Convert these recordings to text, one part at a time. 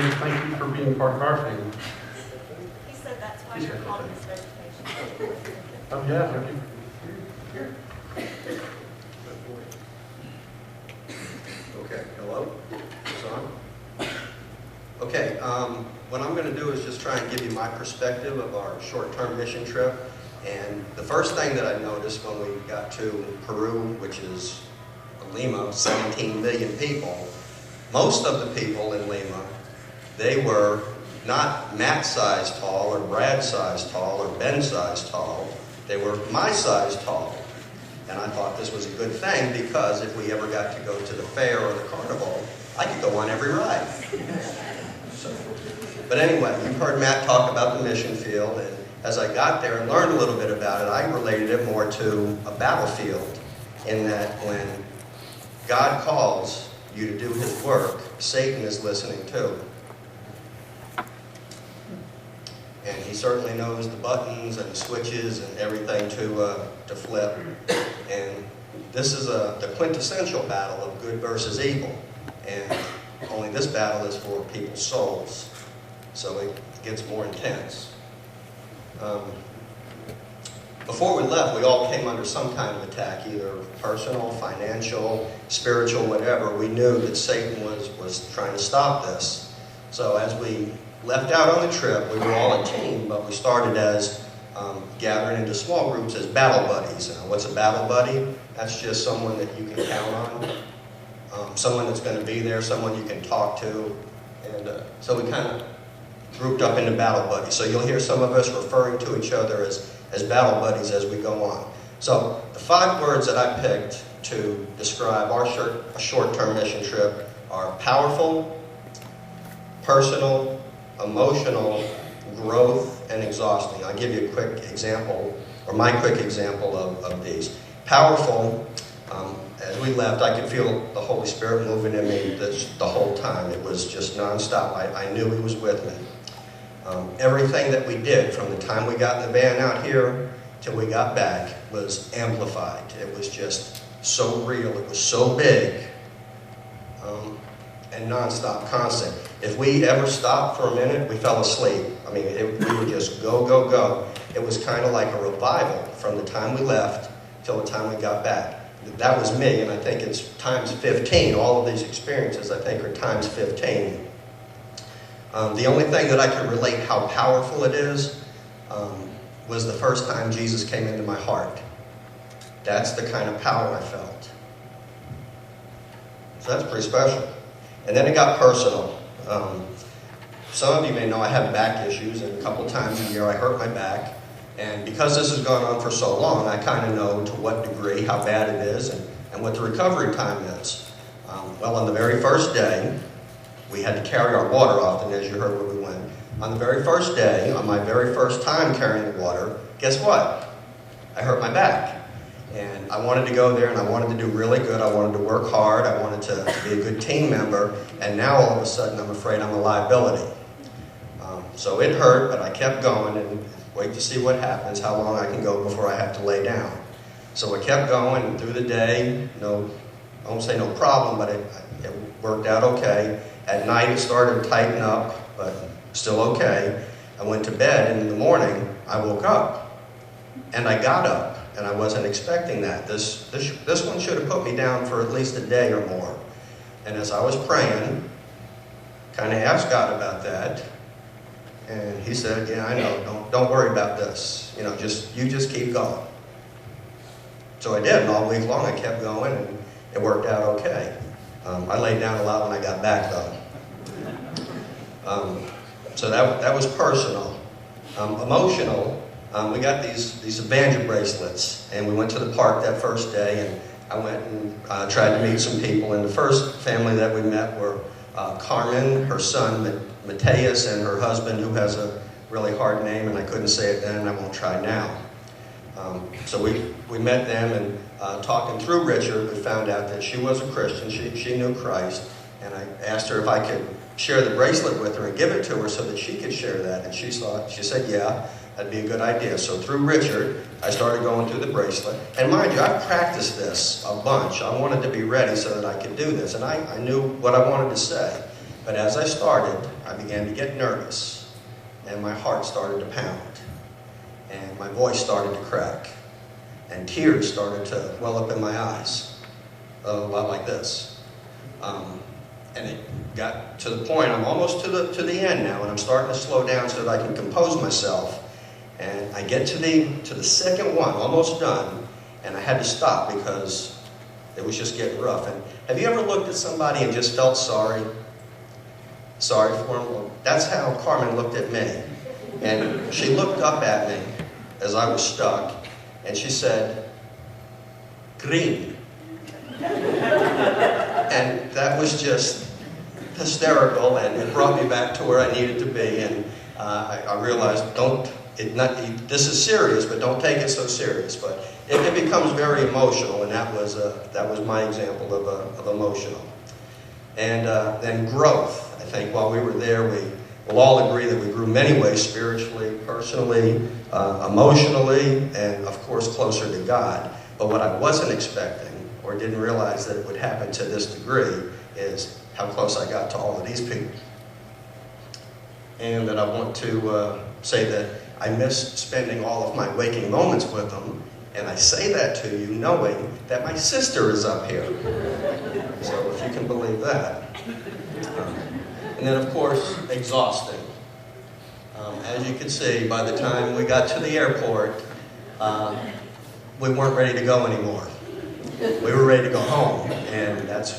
to thank you for being part of our family. He said that's why you're called Miss Vegetation. Oh, yeah. Here. Okay, hello? It's on? Okay, what I'm going to do is just try and give you my perspective of our short-term mission trip. And the first thing that I noticed when we got to Peru, which is Lima, 17 million people, most of the people in Lima, they were not Matt's size tall or Brad's size tall or Ben's size tall. They were my size tall. And I thought this was a good thing because if we ever got to go to the fair or the carnival, I could go on every ride. But anyway, you've heard Matt talk about the mission field, and as I got there and learned a little bit about it, I related it more to a battlefield in that when God calls you to do his work, Satan is listening too. And he certainly knows the buttons and the switches and everything to flip. And this is the quintessential battle of good versus evil. And only this battle is for people's souls. So it gets more intense. Before we left, we all came under some kind of attack, either personal, financial, spiritual, whatever. We knew that Satan was trying to stop this. So as we left out on the trip, we were all a team, but we started as gathering into small groups as battle buddies. What's a battle buddy? That's just someone that you can count on, someone that's going to be there, someone you can talk to. And so we kind of grouped up into battle buddies. So you'll hear some of us referring to each other as battle buddies as we go on. So the 5 words that I picked to describe our short-term mission trip are powerful, personal, emotional, growth, and exhausting. I'll give you a quick example, or my quick example of these. Powerful, as we left, I could feel the Holy Spirit moving in me the whole time. It was just nonstop. I knew he was with me. Everything that we did from the time we got in the van out here till we got back was amplified. It was just so real. It was so big and nonstop, constant. If we ever stopped for a minute, we fell asleep. I mean, we would just go, go, go. It was kind of like a revival from the time we left till the time we got back. That was me, and I think it's times 15. All of these experiences, I think, are times 15. The only thing that I could relate how powerful it is was the first time Jesus came into my heart. That's the kind of power I felt. So that's pretty special. And then it got personal. Some of you may know I have back issues, and a couple times a year I hurt my back. And because this has gone on for so long, I kind of know to what degree, how bad it is, and what the recovery time is. Well, on the very first day, we had to carry our water off, and as you heard when we went. On the very first day, on my very first time carrying the water, guess what? I hurt my back. And I wanted to go there, and I wanted to do really good. I wanted to work hard. I wanted to be a good team member. And now, all of a sudden, I'm afraid I'm a liability. So it hurt, but I kept going and wait to see what happens, how long I can go before I have to lay down. So I kept going, and through the day, I won't say no problem, but it worked out okay. At night, it started to tighten up, but still okay. I went to bed, and in the morning, I woke up. And I got up, and I wasn't expecting that. This one should have put me down for at least a day or more. And as I was praying, kind of asked God about that, and he said, yeah, I know, don't worry about this. You just keep going. So I did, and all week long I kept going, and it worked out okay. I laid down a lot when I got back, though. So that was personal. Emotional, we got these Avenger bracelets, and we went to the park that first day, and I went and tried to meet some people. And the first family that we met were Carmen, her son Mateus, and her husband, who has a really hard name, and I couldn't say it then, and I won't try now. So we met them, and talking through Richard, we found out that she was a Christian. She knew Christ, and I asked her if I could share the bracelet with her and give it to her so that she could share that. And she said, yeah, that'd be a good idea. So through Richard, I started going through the bracelet. And mind you, I practiced this a bunch. I wanted to be ready so that I could do this. And I knew what I wanted to say. But as I started, I began to get nervous, and my heart started to pound, and my voice started to crack, and tears started to well up in my eyes, a lot like this. And it got to the point, I'm almost to the end now, and I'm starting to slow down so that I can compose myself. And I get to the second one, almost done, and I had to stop because it was just getting rough. And have you ever looked at somebody and just felt sorry? Sorry for them? Well, that's how Carmen looked at me. And she looked up at me as I was stuck, and she said, "Green." And that was just hysterical, and it brought me back to where I needed to be. And I realized, this is serious, but don't take it so serious. But it becomes very emotional, and that was my example of emotional. And then growth. I think while we were there, we'll all agree that we grew many ways, spiritually, personally, emotionally, and of course closer to God. But what I wasn't expecting, or didn't realize that it would happen to this degree, is how close I got to all of these people. And that I want to say that I miss spending all of my waking moments with them, and I say that to you knowing that my sister is up here. So if you can believe that. And then of course, exhausting. As you can see, by the time we got to the airport, we weren't ready to go anymore. We were ready to go home, and that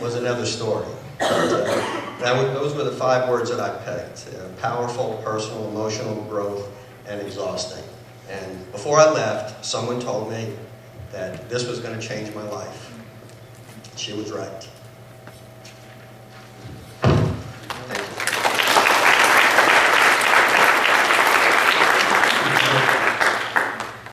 was another story. But, those were the 5 words that I picked. Powerful, personal, emotional, growth, and exhausting. And before I left, someone told me that this was going to change my life. She was right.